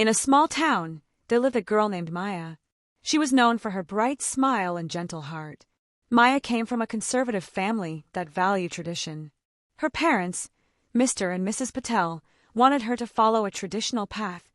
In a small town, there lived a girl named Maya. She was known for her bright smile and gentle heart. Maya came from a conservative family that valued tradition. Her parents, Mr. and Mrs. Patel, wanted her to follow a traditional path,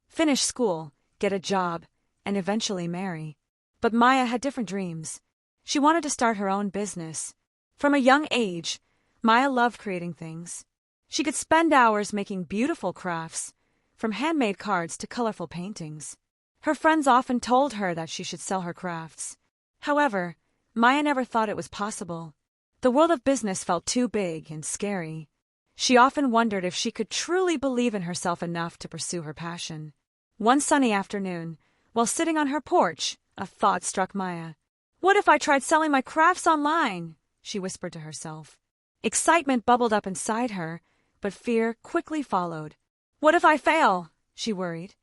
finish school, get a job, and eventually marry. But Maya had different dreams. She wanted to start her own business. From a young age, Maya loved creating things. She could spend hours making beautiful crafts, from handmade cards to colorful paintings. Her friends often told her that she should sell her crafts. However, Maya never thought it was possible. The world of business felt too big and scary. She often wondered if she could truly believe in herself enough to pursue her passion. One sunny afternoon, while sitting on her porch, a thought struck Maya. "What if I tried selling my crafts online?" she whispered to herself. Excitement bubbled up inside her, but fear quickly followed. "What if I fail?" she worried.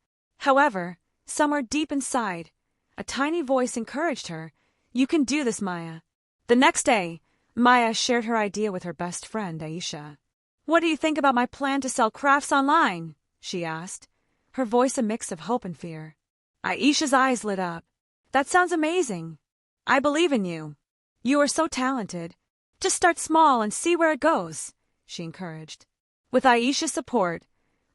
However, somewhere deep inside, a tiny voice encouraged her. "You can do this, Maya." The next day, Maya shared her idea with her best friend, Aisha. "What do you think about my plan to sell crafts online?" she asked, her voice a mix of hope and fear. Aisha's eyes lit up. "That sounds amazing. I believe in you. You are so talented. Just start small and see where it goes," she encouraged. With Aisha's support,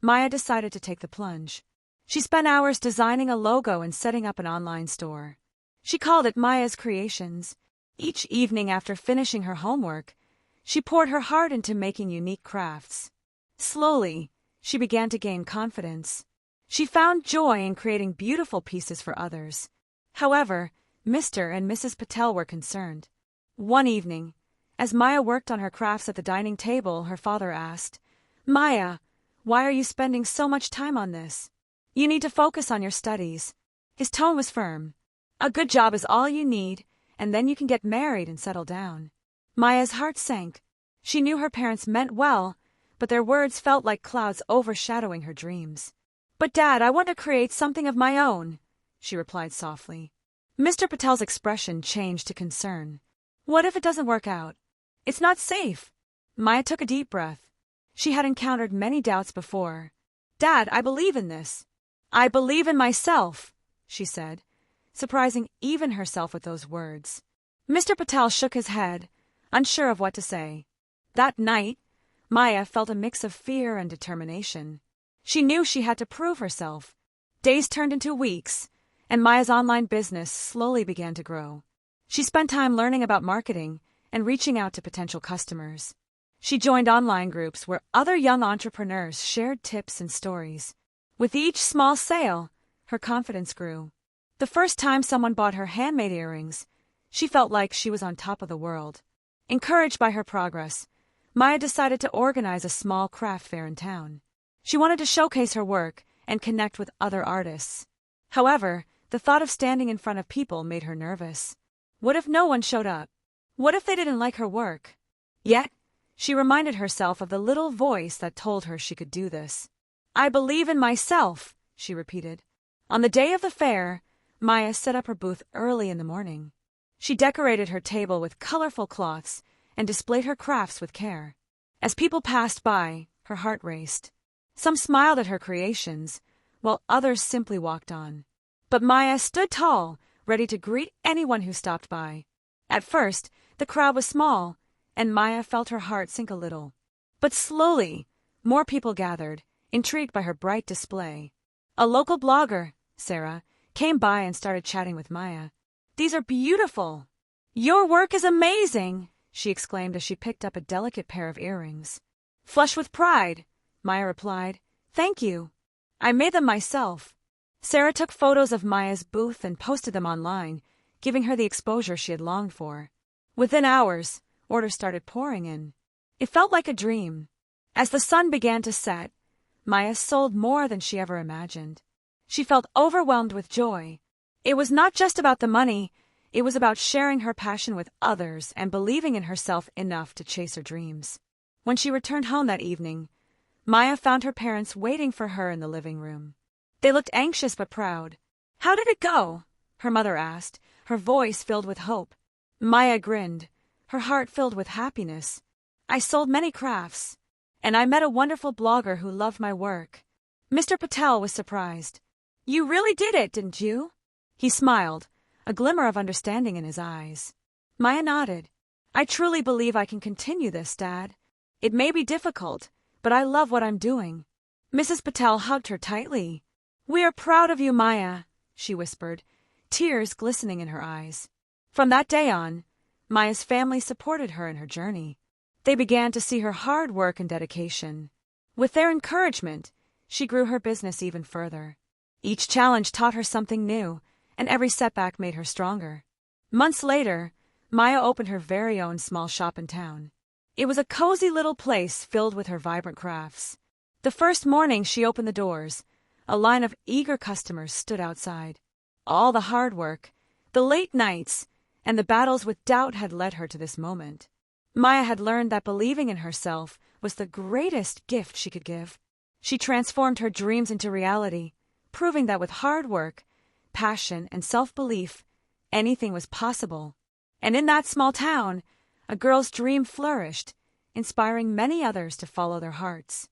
Maya decided to take the plunge. She spent hours designing a logo and setting up an online store. She called it Maya's Creations. Each evening after finishing her homework, she poured her heart into making unique crafts. Slowly, she began to gain confidence. She found joy in creating beautiful pieces for others. However, Mr. and Mrs. Patel were concerned. One evening, as Maya worked on her crafts at the dining table, her father asked, "Maya, why are you spending so much time on this? You need to focus on your studies." His tone was firm. "A good job is all you need, and then you can get married and settle down." Maya's heart sank. She knew her parents meant well, but their words felt like clouds overshadowing her dreams. "But Dad, I want to create something of my own," she replied softly. Mr. Patel's expression changed to concern. "What if it doesn't work out? It's not safe." Maya took a deep breath. She had encountered many doubts before. "Dad, I believe in this. I believe in myself," she said, surprising even herself with those words. Mr. Patel shook his head, unsure of what to say. That night, Maya felt a mix of fear and determination. She knew she had to prove herself. Days turned into weeks, and Maya's online business slowly began to grow. She spent time learning about marketing and reaching out to potential customers. She joined online groups where other young entrepreneurs shared tips and stories. With each small sale, her confidence grew. The first time someone bought her handmade earrings, she felt like she was on top of the world. Encouraged by her progress, Maya decided to organize a small craft fair in town. She wanted to showcase her work and connect with other artists. However, the thought of standing in front of people made her nervous. What if no one showed up? What if they didn't like her work? Yet, she reminded herself of the little voice that told her she could do this. "I believe in myself," she repeated. On the day of the fair, Maya set up her booth early in the morning. She decorated her table with colorful cloths and displayed her crafts with care. As people passed by, her heart raced. Some smiled at her creations, while others simply walked on. But Maya stood tall, ready to greet anyone who stopped by. At first, the crowd was small, and Maya felt her heart sink a little. But slowly, more people gathered, intrigued by her bright display. A local blogger, Sarah, came by and started chatting with Maya. "These are beautiful. Your work is amazing," she exclaimed as she picked up a delicate pair of earrings. Flushed with pride, Maya replied, "Thank you. I made them myself." Sarah took photos of Maya's booth and posted them online, giving her the exposure she had longed for. Within hours, orders started pouring in. It felt like a dream. As the sun began to set, Maya sold more than she ever imagined. She felt overwhelmed with joy. It was not just about the money, it was about sharing her passion with others and believing in herself enough to chase her dreams. When she returned home that evening, Maya found her parents waiting for her in the living room. They looked anxious but proud. "How did it go?" her mother asked, her voice filled with hope. Maya grinned, her heart filled with happiness. "I sold many crafts, and I met a wonderful blogger who loved my work. Mr. Patel was surprised. You really did it, didn't you? He smiled, a glimmer of understanding in his eyes. Maya nodded. I truly believe I can continue this, Dad. It may be difficult, but I love what I'm doing. Mrs. Patel hugged her tightly. We are proud of you, Maya, she whispered, tears glistening in her eyes. From that day on, Maya's family supported her in her journey. They began to see her hard work and dedication. With their encouragement, she grew her business even further. Each challenge taught her something new, and every setback made her stronger. Months later, Maya opened her very own small shop in town. It was a cozy little place filled with her vibrant crafts. The first morning she opened the doors, a line of eager customers stood outside. All the hard work, the late nights, and the battles with doubt had led her to this moment. Maya had learned that believing in herself was the greatest gift she could give. She transformed her dreams into reality, proving that with hard work, passion, and self-belief, anything was possible. And in that small town, a girl's dream flourished, inspiring many others to follow their hearts.